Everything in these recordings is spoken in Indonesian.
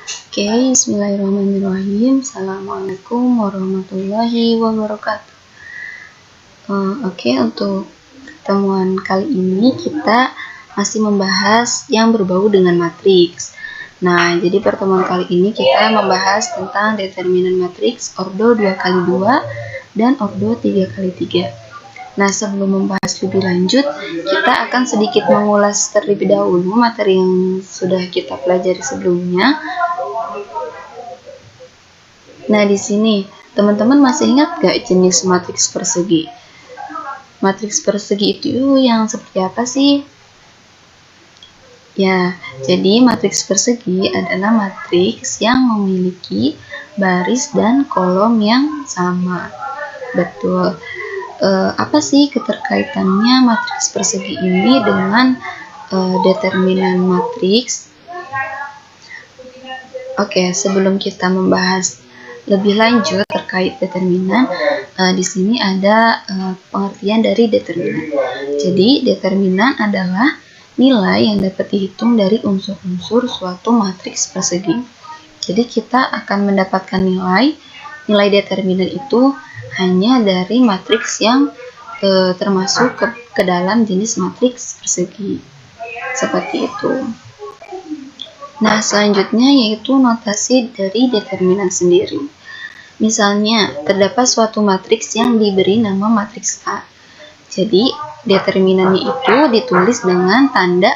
Oke, bismillahirrahmanirrahim. Assalamualaikum warahmatullahi wabarakatuh. Oke, untuk pertemuan kali ini kita masih membahas yang berbau dengan matriks. Nah, jadi pertemuan kali ini kita membahas tentang determinan matriks ordo 2x2 dan ordo 3x3. Nah, sebelum membahas lebih lanjut, kita akan sedikit mengulas terlebih dahulu materi yang sudah kita pelajari sebelumnya. Nah, di sini teman-teman masih ingat gak jenis matriks persegi? Matriks persegi itu yang seperti apa sih? Ya, jadi matriks persegi adalah matriks yang memiliki baris dan kolom yang sama. Betul. Apa sih keterkaitannya matriks persegi ini dengan determinan matriks? Oke, sebelum kita membahas lebih lanjut terkait determinan, di sini ada pengertian dari determinan. Jadi, determinan adalah nilai yang dapat dihitung dari unsur-unsur suatu matriks persegi. Jadi, kita akan mendapatkan nilai determinan itu hanya dari matriks yang termasuk ke dalam jenis matriks persegi. Seperti itu. Nah, selanjutnya yaitu notasi dari determinan sendiri. Misalnya, terdapat suatu matriks yang diberi nama matriks A. Jadi, determinannya itu ditulis dengan tanda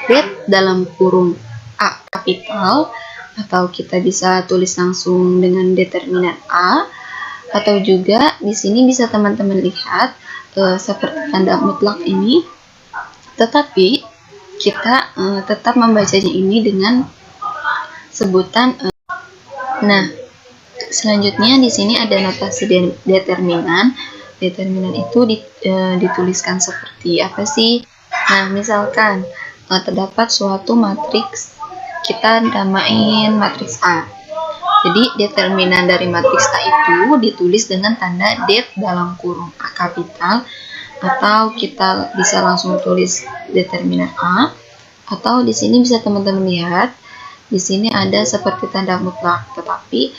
det dalam kurung A kapital, atau kita bisa tulis langsung dengan determinan A, atau juga di sini bisa teman-teman lihat seperti tanda mutlak ini, tetapi kita tetap membacanya ini dengan sebutan. Nah, selanjutnya di sini ada notasi determinan. Determinan itu dituliskan seperti apa sih? Nah, misalkan terdapat suatu matriks, kita namain matriks A. Jadi, determinan dari matriks A itu ditulis dengan tanda det dalam kurung A kapital, atau kita bisa langsung tulis determinan A, atau di sini bisa teman-teman lihat di sini ada seperti tanda mutlak, tetapi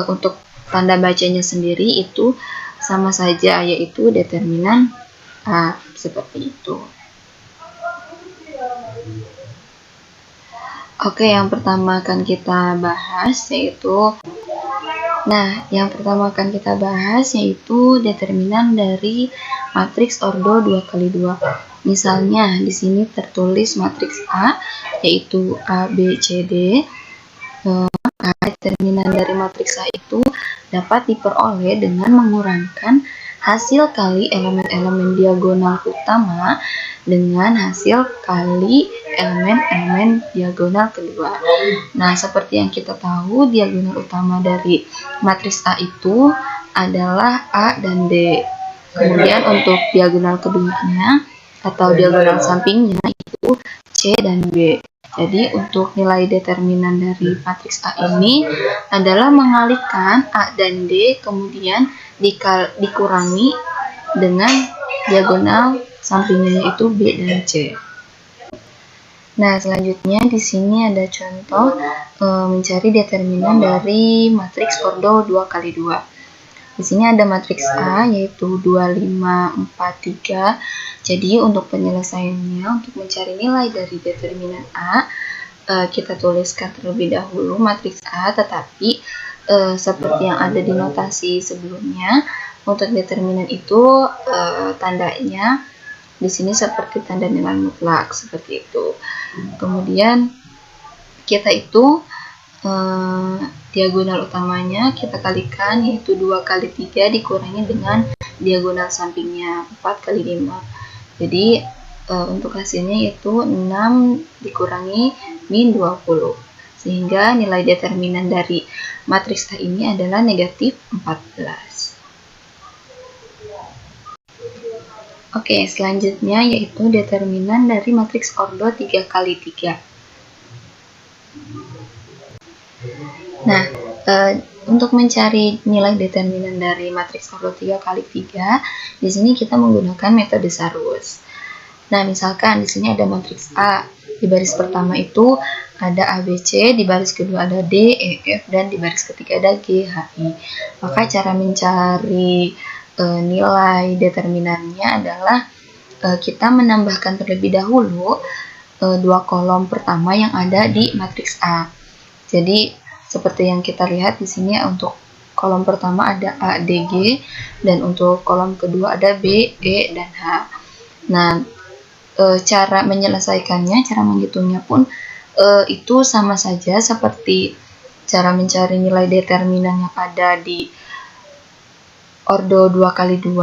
untuk tanda bacanya sendiri itu sama saja, yaitu determinan A, seperti itu. Oke, yang pertama akan kita bahas yaitu determinan dari matriks ordo 2x2. Misalnya di sini tertulis matriks A yaitu A, B, C, D. Maka determinan dari matriks A itu dapat diperoleh dengan mengurangkan hasil kali elemen-elemen diagonal utama dengan hasil kali elemen-elemen diagonal kedua. Nah, seperti yang kita tahu, diagonal utama dari matriks A itu adalah A dan D. Kemudian untuk diagonal keduanya atau diagonal sampingnya itu C dan B. Jadi untuk nilai determinan dari matriks A ini adalah mengalihkan A dan D kemudian dikurangi dengan diagonal sampingnya yaitu B dan C. Nah, selanjutnya di sini ada contoh mencari determinan dari matriks ordo 2x2. Di sini ada matriks A yaitu 2, 5, 4, 3. Jadi untuk penyelesaiannya, untuk mencari nilai dari determinan A, kita tuliskan terlebih dahulu matriks A, tetapi seperti yang ada di notasi sebelumnya, untuk determinan itu tandanya di sini seperti tanda nilai mutlak, seperti itu. Kemudian kita itu diagonal utamanya kita kalikan, yaitu 2 kali 3 dikurangi dengan diagonal sampingnya 4 kali 5. Jadi untuk hasilnya yaitu 6 dikurangi min 20, sehingga nilai determinan dari matriks A ini adalah negatif 14. Oke, selanjutnya yaitu determinan dari matriks ordo 3x3. Nah, untuk mencari nilai determinan dari matriks ordo 3x3, di sini kita menggunakan metode Sarus. Nah, misalkan di sini ada matriks A. Di baris pertama itu ada ABC, di baris kedua ada D, E, F, dan di baris ketiga ada G, H, I. Maka cara mencari nilai determinannya adalah kita menambahkan terlebih dahulu dua kolom pertama yang ada di matriks A. Jadi seperti yang kita lihat di sini untuk kolom pertama ada A, D, G, dan untuk kolom kedua ada B, E, dan H. Nah, cara menyelesaikannya, cara menghitungnya pun itu sama saja seperti cara mencari nilai determinan yang ada di ordo 2x2.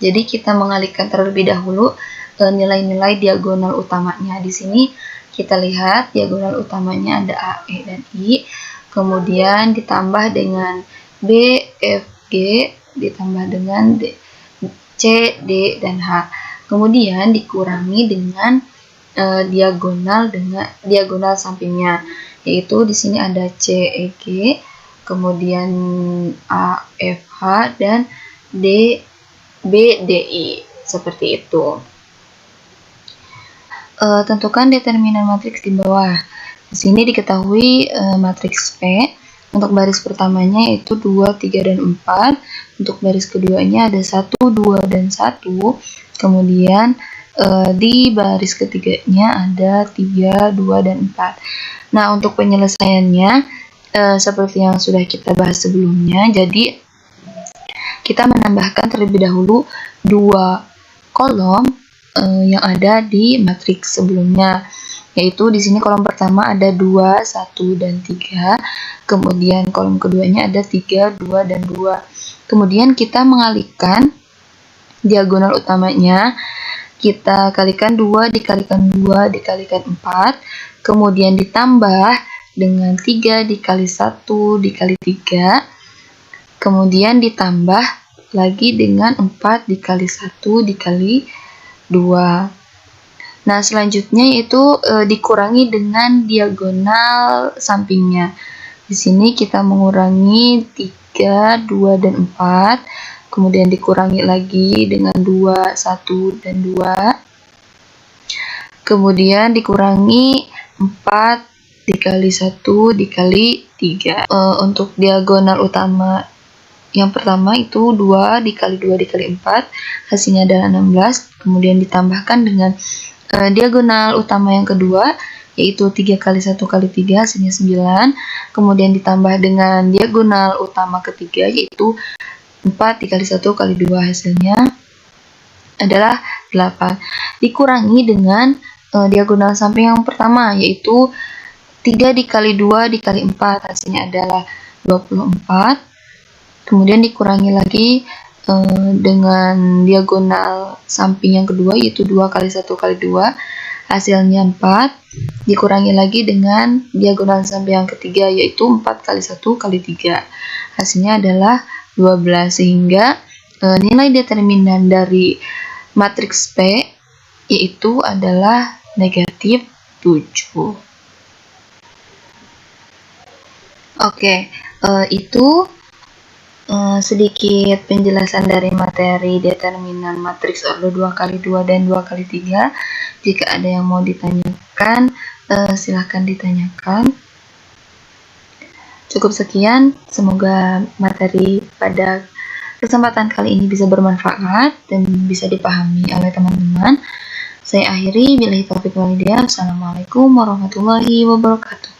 Jadi kita mengalihkan terlebih dahulu nilai-nilai diagonal utamanya. Di sini kita lihat diagonal utamanya ada A, E, dan I, kemudian ditambah dengan B, F, G, ditambah dengan D, C, D, dan H. Kemudian dikurangi dengan diagonal sampingnya, yaitu di sini ada C, E, G, kemudian A, F, H, dan D, B, D, I. Seperti itu. Tentukan determinan matriks di bawah. Di sini diketahui matriks P untuk baris pertamanya yaitu 2, 3, dan 4. Untuk baris keduanya ada 1, 2, dan 1. Kemudian di baris ketiganya ada 3, 2, dan 4. Nah, untuk penyelesaiannya seperti yang sudah kita bahas sebelumnya, jadi kita menambahkan terlebih dahulu dua kolom yang ada di matriks sebelumnya, yaitu di sini kolom pertama ada 2, 1, dan 3, kemudian kolom keduanya ada 3, 2, dan 2. Kemudian kita mengalihkan diagonal utamanya, kita kalikan 2 dikalikan 2 dikalikan 4, kemudian ditambah dengan 3 dikali 1 dikali 3, kemudian ditambah lagi dengan 4 dikali 1 dikali 2. Nah, selanjutnya itu dikurangi dengan diagonal sampingnya. Di sini kita mengurangi 3, 2, dan 4, kemudian dikurangi lagi dengan 2, 1, dan 2, kemudian dikurangi 4 dikali 1 dikali 3. Untuk diagonal utama yang pertama itu 2 dikali 2 dikali 4, hasilnya adalah 16, kemudian ditambahkan dengan diagonal utama yang kedua, yaitu 3 kali 1 kali 3, hasilnya 9, kemudian ditambah dengan diagonal utama ketiga, yaitu 4 dikali 1 kali 2, hasilnya adalah 8. Dikurangi dengan diagonal samping yang pertama, yaitu 3 dikali 2 dikali 4, hasilnya adalah 24. Kemudian dikurangi lagi dengan diagonal samping yang kedua, yaitu 2 kali 1 kali 2, hasilnya 4. Dikurangi lagi dengan diagonal samping yang ketiga, yaitu 4 kali 1 kali 3, hasilnya adalah 12. Sehingga nilai determinan dari matriks P yaitu adalah negatif 7. Oke, itu sedikit penjelasan dari materi determinan matriks ordo 2x2 dan 2x3. Jika ada yang mau ditanyakan, silahkan ditanyakan. Cukup sekian, semoga materi pada kesempatan kali ini bisa bermanfaat dan bisa dipahami oleh teman-teman. Saya akhiri, billahi taufiq wal hidayah. Assalamualaikum warahmatullahi wabarakatuh.